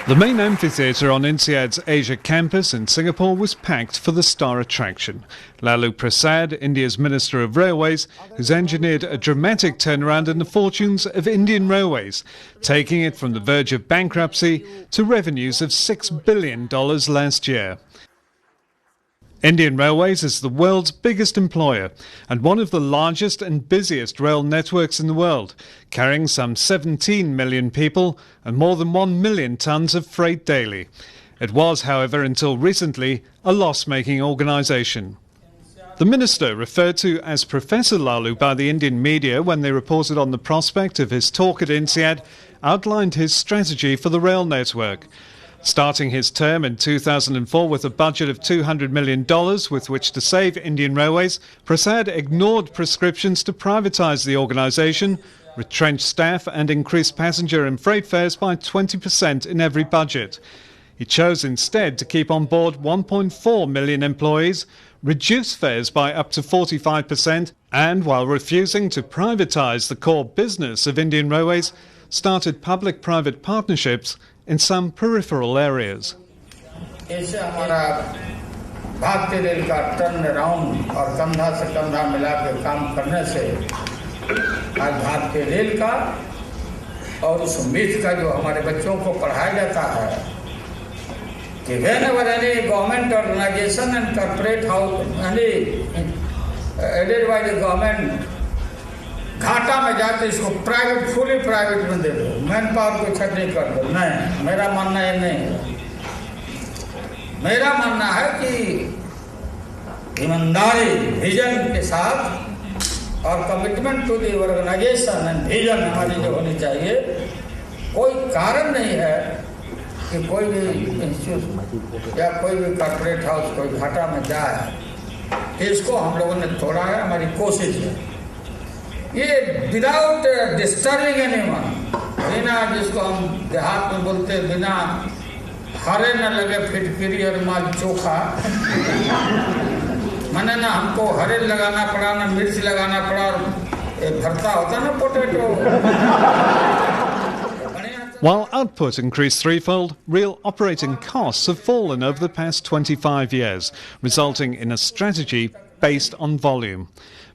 The main amphitheatre on INSEAD's Asia campus in Singapore was packed for the star attraction. Lalu Prasad, India's Minister of Railways, who's engineered a dramatic turnaround in the fortunes of Indian Railways, taking it from the verge of bankruptcy to revenues of $6 billion last year. Indian Railways is the world's biggest employer and one of the largest and busiest rail networks in the world, carrying some 17 million people and more than 1 million tonnes of freight daily. It was, however, until recently, a loss-making organisation. The minister, referred to as Professor Lalu by the Indian media when they reported on the prospect of his talk at INSEAD, outlined his strategy for the rail network. Starting his term in 2004 with a budget of $200 million with which to save Indian Railways, Prasad ignored prescriptions to privatise the organisation, retrench staff and increase passenger and freight fares by 20% in every budget. He chose instead to keep on board 1.4 million employees, reduce fares by up to 45% and, while refusing to privatise the core business of Indian Railways, started public-private partnerships in some peripheral areas. इससे हमारा भारतीय rail का turn around और कंधा से कंधा मिला के काम करने से आज भारतीय रेल का और उस उम्मीद का जो हमारे बच्चों को पढ़ाया जाता है कि whenever any government organization and corporate house aided by the government घाटा में जाते इसको प्राइवेट फुली प्राइवेट में दे दो, मैन पावर को छटनी कर दो। नहीं, मेरा मानना ये नहीं है। मेरा मानना है कि ईमानदारी विजन के साथ और commitment to the organization and vision हमारी जो होनी चाहिए। कोई कारण नहीं है कि कोई भी इंस्टीट्यूट या कोई भी कॉर्पोरेट हाउस कोई घाटा में जाए। इसको हम लोगों ने तोड़ा है, हमारी कोशिश है। ये विदाउट डिस्टर्बिंग एनीवन, बिना जिसको हम देहात में बोलते हैं बिना हरे न लगे फिटकिरी और माल चोखा मैंने ना हमको हरे लगाना पड़ा ना मिर्च लगाना पड़ा और भरता होता ना potato. While output increased threefold, real operating costs have fallen over the past 25 years, resulting in a strategy based on volume.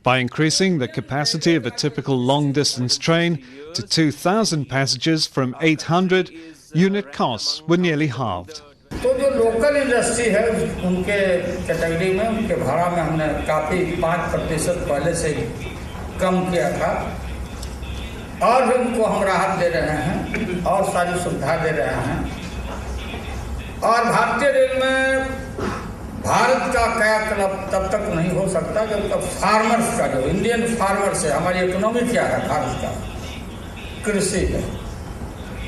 By increasing the capacity of a typical long-distance train to 2,000 passengers from 800, unit costs were nearly halved. तो जो local industry है उनके category में उनके भाड़ा में हमने काफ़ी 5% पहले से कम किया था और भी उनको हम राहत दे रहे हैं और सारी सुविधा दे रहे हैं। और भारतीय रेल में भारत का कायाकल्प तब तक नहीं हो सकता जब तक फार्मर्स का जो इंडियन फार्मर्स है, हमारी इकोनॉमी क्या है भारत का, कृषि है।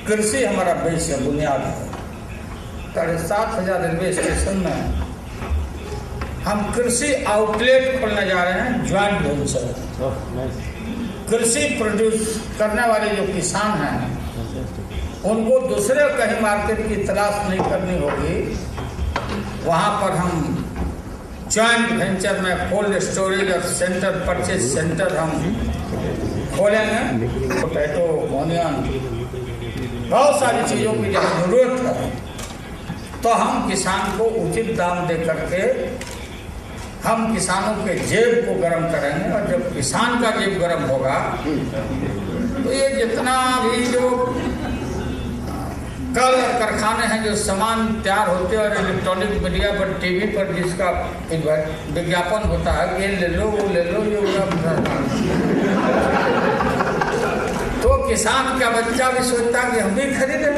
कृषि हमारा बेस है, बुनियाद है। 7,500 रेलवे स्टेशन में हम कृषि आउटलेट खोलने जा रहे हैं, ज्वाइंट वेंचर। कृषि प्रोड्यूस करने वाले जो किसान हैं उनको दूसरे कहीं मार्केट की तलाश नहीं करनी होगी। वहाँ पर हम जॉइंट वेंचर में कोल्ड स्टोरेज और सेंटर परचेज सेंटर हम खोलेंगे। पोटैटो, ऑनियन, बहुत सारी चीज़ों की जब जरूरत है तो हम किसान को उचित दाम दे करके हम किसानों के जेब को गर्म करेंगे। और जब किसान का जेब गर्म होगा तो ये जितना भी जो कल कारखाने हैं जो सामान तैयार होते हैं और इलेक्ट्रॉनिक मीडिया पर टीवी पर जिसका विज्ञापन होता है ये ले लो वो ले लो ये तो किसान का बच्चा भी सोचता है कि हम भी खरीदें।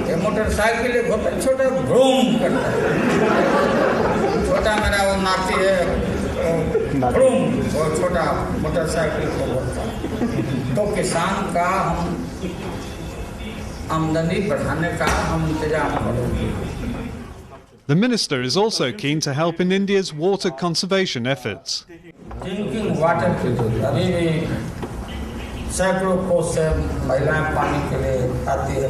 ये मोटरसाइकिल एक होता है छोटा भ्रूम करता है, छोटा मेरा वो नाती है भ्रूम, वो छोटा मोटरसाइकिल को बोलता है। तो किसान का हम आमदनी बढ़ाने का हम इंतजाम करेंगे। The minister is also keen to help in India's water conservation efforts. Drinking water की जरूरत अभी भी सैकड़ों कोस से महिलाएं पानी के लिए आती है।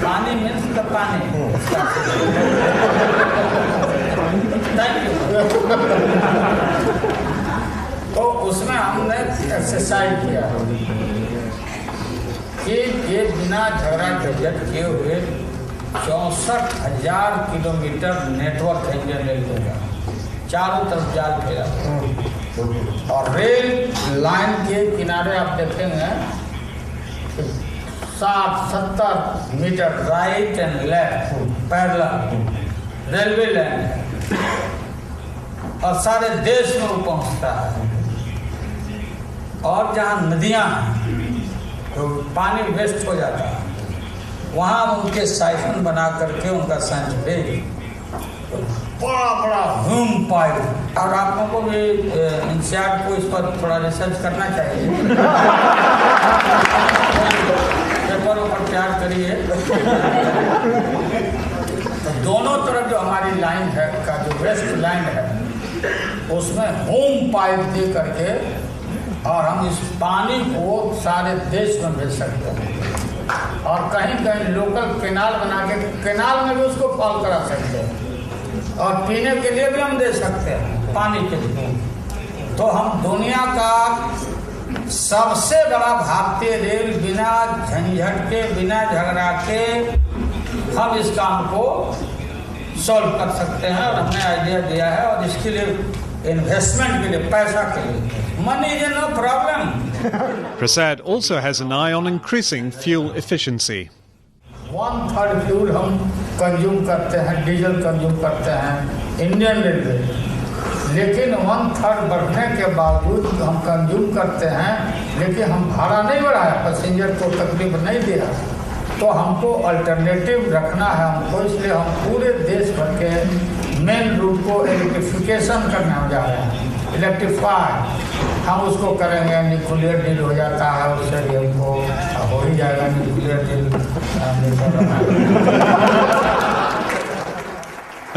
पानी मीन्स द पानी। Thank you. एक्सरसाइज किया कि ये बिना झगड़ा झंझट किए हुए 64,000 किलोमीटर नेटवर्क है इंडियन रेलवे का, चारों तरफ जाल फेरा और रेल लाइन के किनारे आप देखेंगे 60-70 meter right and left parallel railway line है और सारे देश में वो पहुंचता है। और जहाँ नदियाँ हैं तो पानी वेस्ट हो जाता है, वहाँ उनके साइफन बना करके उनका संच भेज तो बड़ा बड़ा ह्यूम पाइप। और आप लोगों को भी इंसियाड को इस पर थोड़ा रिसर्च करना चाहिए, पेपरों पर तैयार करिए। तो दोनों तरफ जो हमारी लाइन है का जो वेस्ट लाइन है उसमें होम पाइप दे करके और हम इस पानी को सारे देश में भेज सकते हैं और कहीं कहीं लोकल केनाल बना के केनाल में भी उसको फॉल करा सकते हैं और पीने के लिए भी हम दे सकते हैं पानी के लिए। तो हम दुनिया का सबसे बड़ा भारतीय रेल बिना झंझट के बिना झगड़ा के हम इस काम को सॉल्व कर सकते हैं और हमने आइडिया दिया है और इसके लिए इन्वेस्टमेंट के लिए पैसा के लिए money is no problem. Prasad also has an eye on increasing fuel efficiency. 1/3 fuel हम कंज्यूम करते हैं, डीजल कंज्यूम करते हैं इंडियन रेलवे, लेकिन 1/3 बढ़ने के बावजूद हम कंज्यूम करते हैं लेकिन हम भाड़ा नहीं बढ़ाया, पैसेंजर को तकलीफ नहीं दिया। तो हमको अल्टरनेटिव रखना है हमको, इसलिए हम पूरे देश भर के मेन रूट को इलेक्ट्रिफिकेशन करने जा रहे हैं, इलेक्ट्रीफाई। हम उसको करेंगे, न्यूक्लियर डील हो जाता है उससे भी हमको हो ही जाएगा nuclear deal.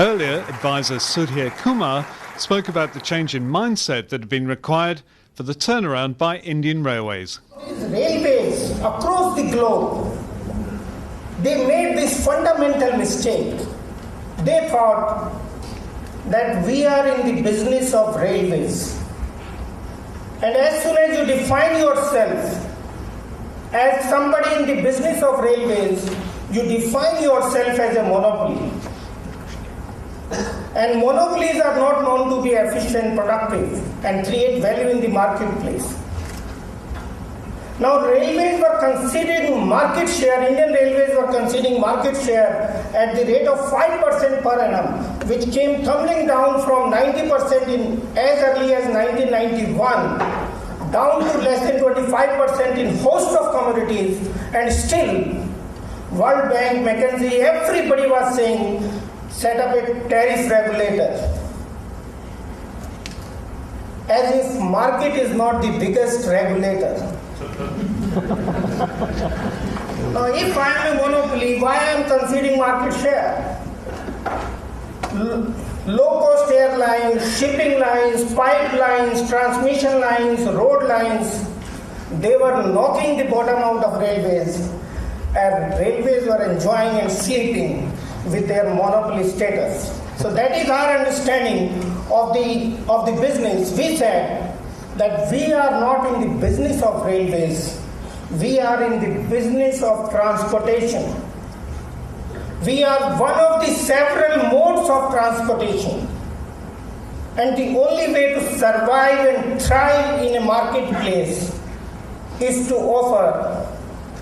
Earlier, advisor Sudhir Kumar spoke about the change in mindset that had been required for the turnaround by Indian Railways. Railways across the globe, they made this fundamental mistake. They thought that we are in the business of railways. And as soon as you define yourself as somebody in the business of railways, you define yourself as a monopoly. And monopolies are not known to be efficient, productive, and create value in the marketplace. Now, railways were conceding market share, Indian Railways were conceding market share at the rate of 5% per annum, which came tumbling down from 90% in as early as 1991, down to less than 25% in host of commodities, and still, World Bank, McKinsey, everybody was saying, set up a tariff regulator. As if market is not the biggest regulator. Now, if I am a monopoly, why I am conceding market share? Low-cost airlines, shipping lines, pipelines, transmission lines, road lines, they were knocking the bottom out of railways, and railways were enjoying and sleeping with their monopoly status. So that is our understanding of the business. We said that we are not in the business of railways, we are in the business of transportation. We are one of the several modes of transportation. And the only way to survive and thrive in a marketplace is to offer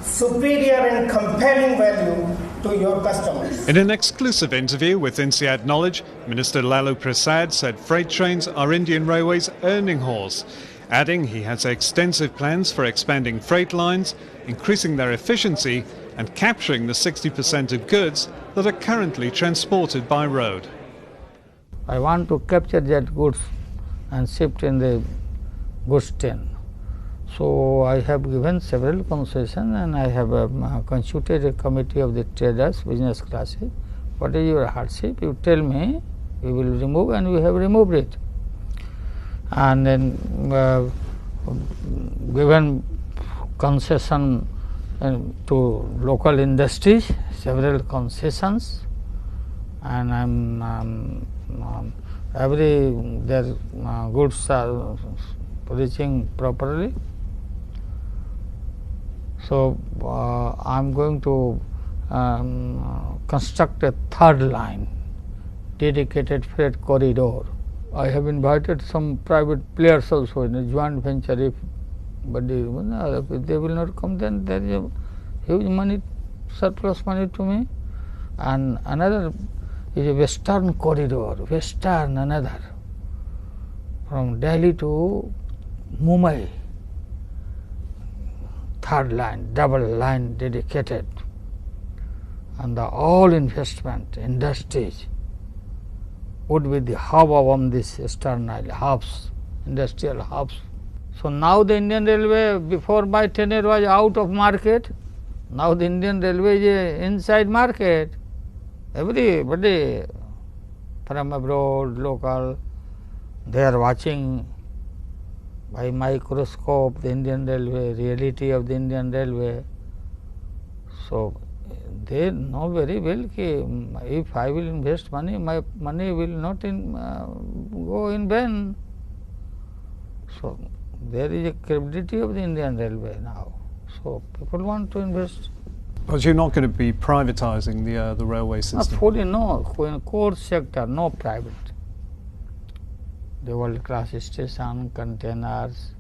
superior and compelling value to your customers. In an exclusive interview with INSEAD Knowledge, Minister Lalu Prasad said freight trains are Indian Railways' earning horse, adding he has extensive plans for expanding freight lines, increasing their efficiency and capturing the 60% of goods that are currently transported by road. I want to capture that goods and shift in the goods train. So I have given several concessions and I have constituted a committee of the traders, business classes. What is your hardship? You tell me, we will remove, and we have removed it. And then given concession to local industries, several concessions, and their goods are reaching properly. So I am going to construct a third line, dedicated freight corridor. I have invited some private players also in a joint venture. If they will not come, then there is a huge money, surplus money to me. And another is a western corridor, another, from Delhi to Mumbai. Third line, double line dedicated, and the all investment industries would be the hub of this external hubs, industrial hubs. So now the Indian Railway, before my tenure, was out of market. Now the Indian Railway is inside market. Everybody from abroad, local, they are watching by microscope the Indian Railway, reality of the Indian Railway. So they know very well that if I will invest money, my money will not go in vain. So there is a credibility of the Indian Railway now. So people want to invest. But you're not going to be privatizing the railway system? Fully no. In core sector, no private. The world class station, containers,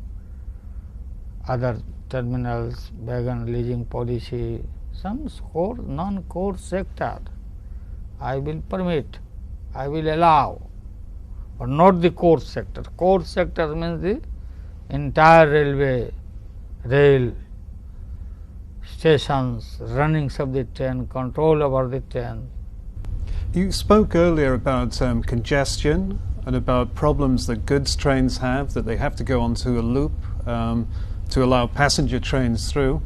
other terminals, wagon leasing policy, some core, non-core sector, I will permit, I will allow, but not the core sector. Core sector means the entire railway, rail, stations, runnings of the train, control over the train. You spoke earlier about congestion and about problems that goods trains have, that they have to go onto a loop to allow passenger trains through.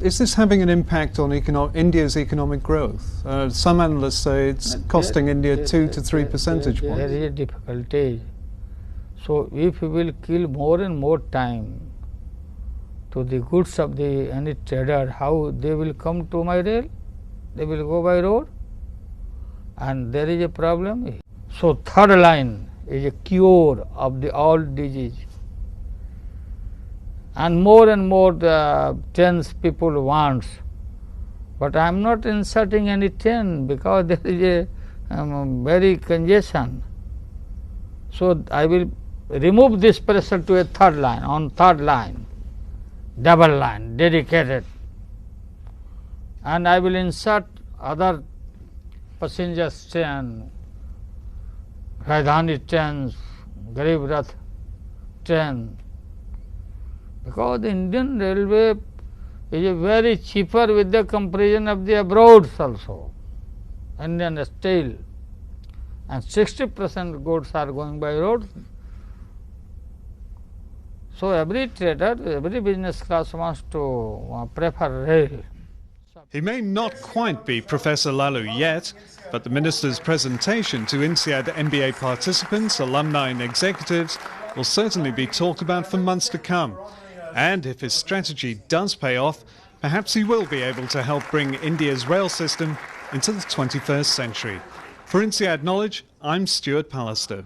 Is this having an impact on India's economic growth? Some analysts say it's costing India 2 to 3 percentage points. There is a difficulty. So if we will kill more and more time to the goods of any trader, how they will come to my rail? They will go by road, and there is a problem. So third line is a cure of all disease, and more the trains people want, but I am not inserting any train because there is a very congestion. So I will remove this pressure to a third line, on third line, double line, dedicated, and I will insert other passenger train, Rajdhani trains, Garib Rath train, because the Indian Railway is very cheaper with the comparison of the abroad also, Indian steel, and 60% goods are going by road. So every trader, every business class wants to prefer rail. He may not quite be Professor Lalu yet, but the Minister's presentation to INSEAD MBA participants, alumni and executives will certainly be talked about for months to come. And if his strategy does pay off, perhaps he will be able to help bring India's rail system into the 21st century. For INSEAD Knowledge, I'm Stuart Pallister.